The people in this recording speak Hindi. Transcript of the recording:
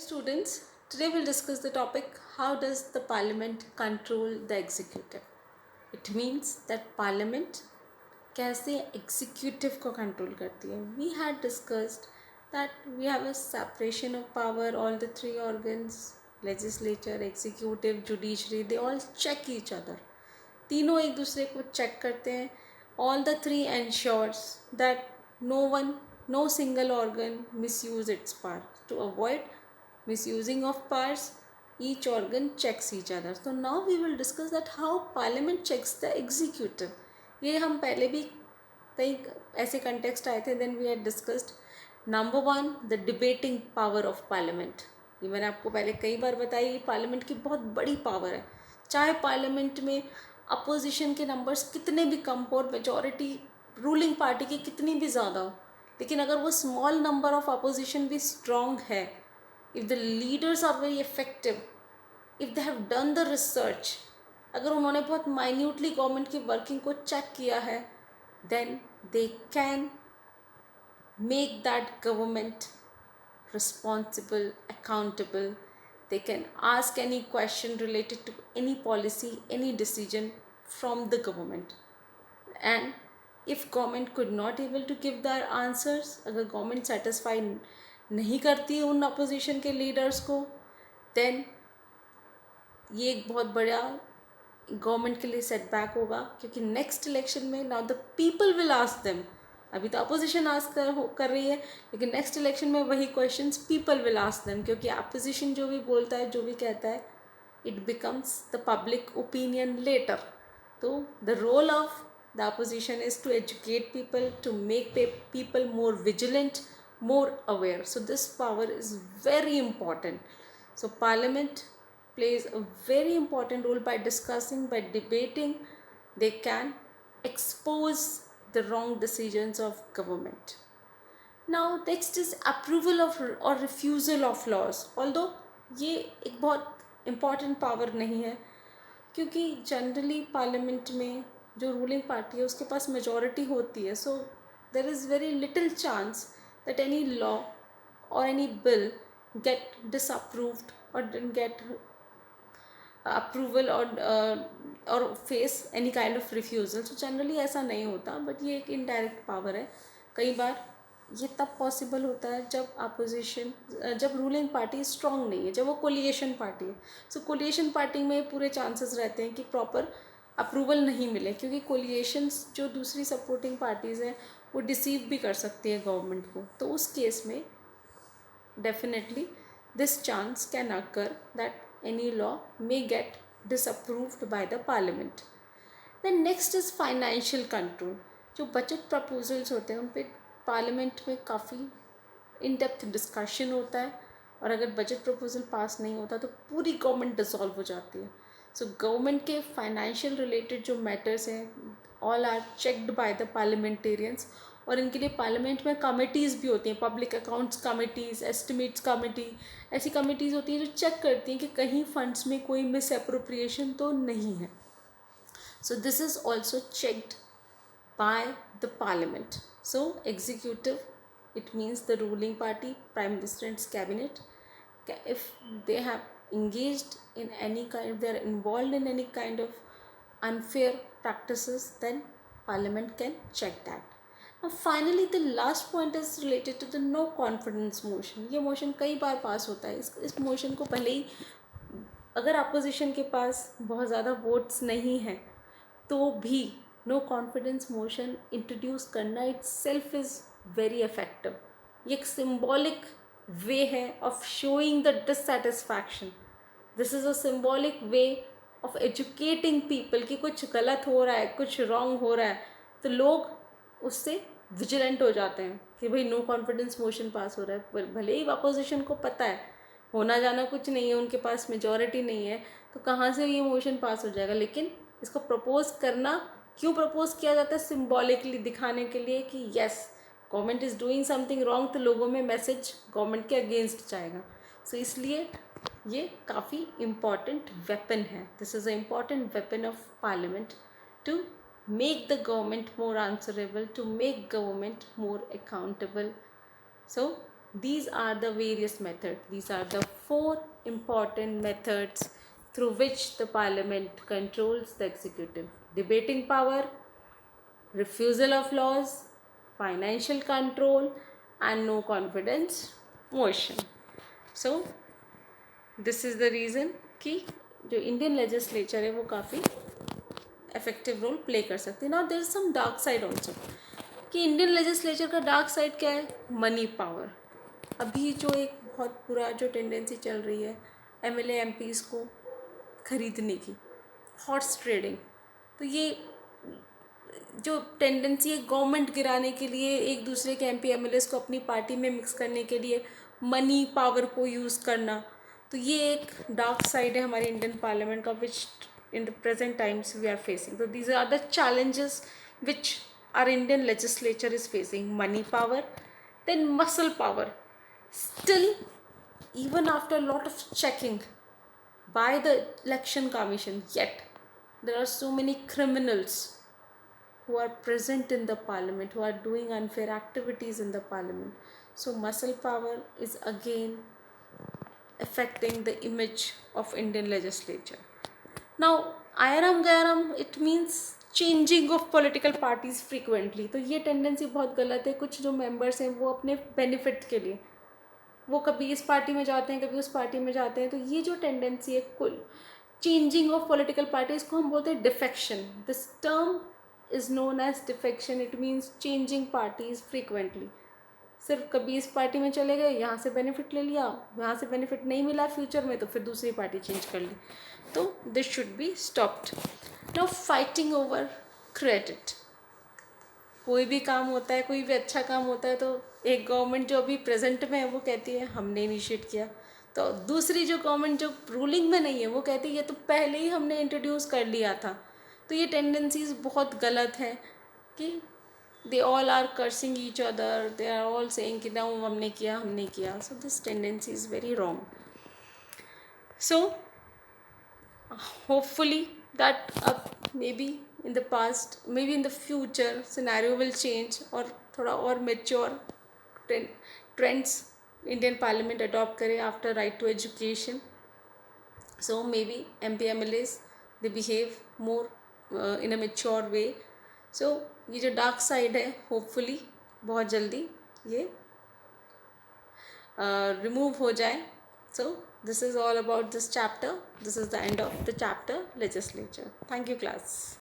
Students, today we'll discuss the topic how does the parliament control the executive. It means that parliament कैसे executive को control करती है. We had discussed that we have a separation of power, all the three organs, legislature, executive, judiciary, they all check each other. तीनों एक दूसरे को check करते हैं. All the three ensures that no single organ misuse its power. To avoid misusing of powers, each organ checks each other. So now we will discuss that how parliament checks the executive. ये हम पहले भी कई ऐसे कंटेक्स्ट आए थे. Then we had discussed. Number 1, the debating power of parliament. ये मैंने आपको पहले कई बार बताई. पार्लियामेंट की बहुत बड़ी पावर है. चाहे पार्लियामेंट में अपोजिशन के नंबर्स कितने भी कम हो और मेजॉरिटी रूलिंग पार्टी की कितनी भी ज़्यादा हो, लेकिन अगर वो स्मॉल नंबर ऑफ अपोजिशन भी स्ट्रॉन्ग है, if the leaders are very effective, if they have done the research, अगर उन्होंने बहुत minutely गवर्नमेंट की वर्किंग को चेक किया है, then they can make that government responsible, accountable. They can ask any question related to any policy, any decision from the government. And if government could not able to give their answers, अगर government satisfy नहीं करती है उन अपोजिशन के लीडर्स को, देन ये एक बहुत बड़ा गवर्नमेंट के लिए सेटबैक होगा. क्योंकि नेक्स्ट इलेक्शन में now the people will ask them. अभी तो अपोजिशन आस्क कर रही है, लेकिन नेक्स्ट इलेक्शन में वही questions people will ask them. क्योंकि अपोजिशन जो भी बोलता है, जो भी कहता है, it becomes the public opinion letter. तो the role of the opposition is to educate people, to make people more vigilant, more aware. So this power is very important. So parliament plays a very important role by discussing, by debating. They can expose the wrong decisions of government. Now next is approval of or refusal of laws. Although ये एक बहुत important power नहीं है, क्योंकि जनरली पार्लियामेंट में जो रूलिंग पार्टी है उसके पास मेजॉरिटी होती है. So there is very little chance that any law और एनी बिल गेट डिसअप्रूव्ड और गेट अप्रूवल और face any kind of refusal. So generally ऐसा नहीं होता, बट ये एक इनडायरेक्ट पावर है. कई बार ये तब पॉसिबल होता है जब अपोजिशन, जब रूलिंग पार्टी स्ट्रांग नहीं है, जब वो कोलिएशन पार्टी है. सो कोलिएशन पार्टी में पूरे चांसेस रहते हैं कि प्रॉपर अप्रूवल नहीं मिले, क्योंकि कोलिएशंस जो दूसरी सपोर्टिंग पार्टीज़ हैं वो डिसीव भी कर सकती है गवर्नमेंट को. तो उस केस में definitely this chance can occur that any law may get disapproved by the parliament. Then next is financial control. जो बजट प्रपोजल्स होते हैं उन पर पार्लियामेंट में काफ़ी इन डेप्थ डिस्कशन होता है, और अगर बजट प्रपोजल पास नहीं होता तो पूरी गवर्नमेंट डिसॉल्व हो जाती है. सो गवर्नमेंट के फाइनेंशियल रिलेटेड जो मैटर्स हैं all are checked by the parliamentarians, और इनके लिए पार्लियामेंट में कमिटीज़ भी होती हैं. Public accounts committees, estimates committee, ऐसी कमिटीज़ होती हैं जो चेक करती हैं कि कहीं फंड्स में कोई मिस अप्रोप्रिएशन तो नहीं है. So this is also checked by the parliament. So executive, it means the ruling party, prime minister and cabinet, if they have engaged in any kind, if they are involved in any kind of unfair practices, then parliament can check that. Now finally the last point is related to the no confidence motion. ये motion कई बार पास होता है. इस motion को भले ही अगर opposition के पास बहुत ज़्यादा votes नहीं हैं तो भी नो कॉन्फिडेंस मोशन इंट्रोड्यूस करना it self is very effective. ये एक सिम्बॉलिक वे है of showing the dissatisfaction. This is a symbolic way of educating people कि कुछ गलत हो रहा है, कुछ रॉन्ग हो रहा है, तो लोग उससे विजिलेंट हो जाते हैं कि भाई नो कॉन्फिडेंस मोशन पास हो रहा है. भले ही अपोजिशन को पता है होना जाना कुछ नहीं है, उनके पास मेजॉरिटी नहीं है, तो कहाँ से ये मोशन पास हो जाएगा. लेकिन इसको प्रपोज करना क्यों प्रपोज किया जाता है? सिम्बॉलिकली दिखाने के लिए कि yes government is doing something wrong, तो लोगों में मैसेज गवर्नमेंट के अगेंस्ट जाएगा. सो इसलिए ये काफ़ी इम्पॉर्टेंट वेपन है. This is a important weapon of parliament to make the government more answerable, to make government more accountable. So These are the various methods. These are the 4 important methods through which the parliament controls the executive: debating power, refusal of laws, financial control, and no confidence motion. So this is the reason कि जो इंडियन लेजिस्लेचर है वो काफ़ी इफेक्टिव रोल प्ले कर सकती है. Now there is some dark side also कि इंडियन लेजिस्लेचर का डार्क साइड क्या है? Money power. अभी जो एक बहुत बुरा जो टेंडेंसी चल रही है एमएलए एमपीज़ को खरीदने की, हॉर्स ट्रेडिंग. तो ये जो टेंडेंसी है गवर्नमेंट गिराने के लिए, एक दूसरे के एमपी एमएलएस को अपनी पार्टी में मिक्स करने के लिए मनी पावर को यूज़ करना, तो ये एक डार्क साइड है हमारे इंडियन पार्लियामेंट का, which in the present times we are facing. तो these are the challenges which are Indian legislature is facing. Money power, then muscle power. Still, even after a lot of checking by the election commission, yet there are so many criminals who are present in the parliament, who are doing unfair activities in the parliament. So muscle power is again affecting the image of Indian legislature. Now आयरम गैरम, it means changing of political parties frequently. तो ये टेंडेंसी बहुत गलत है. कुछ जो मेंबर्स हैं वो अपने बेनिफिट के लिए वो कभी इस पार्टी में जाते हैं, कभी उस पार्टी में जाते हैं. तो ये जो टेंडेंसी है कुल चेंजिंग ऑफ पॉलिटिकल पार्टीज को हम बोलते हैं defection. This term is known as defection. It means changing parties frequently. सिर्फ कभी इस पार्टी में चले गए, यहाँ से बेनिफिट ले लिया, यहाँ से बेनिफिट नहीं मिला फ्यूचर में, तो फिर दूसरी पार्टी चेंज कर ली. तो this should be stopped. Now fighting over credit. कोई भी काम होता है, कोई भी अच्छा काम होता है, तो एक गवर्नमेंट जो अभी प्रेजेंट में है वो कहती है हमने इनिशिएट किया, तो दूसरी जो गवर्नमेंट जो रूलिंग में नहीं है वो कहती है ये तो पहले ही हमने इंट्रोड्यूस कर लिया था. तो ये टेंडेंसीज बहुत गलत है कि they all are cursing each other, they are all saying कि ना हमने किया. So this tendency is very wrong. So hopefully that maybe in the past, maybe in the future scenario will change और थोड़ा और mature trends Indian Parliament adopt करे after right to education. So maybe MP MLAs they behave more in a mature way. सो ये जो डार्क साइड है होपफुली बहुत जल्दी ये रिमूव हो जाए. So this is all about this chapter. This is the end of the chapter legislature. Thank you class.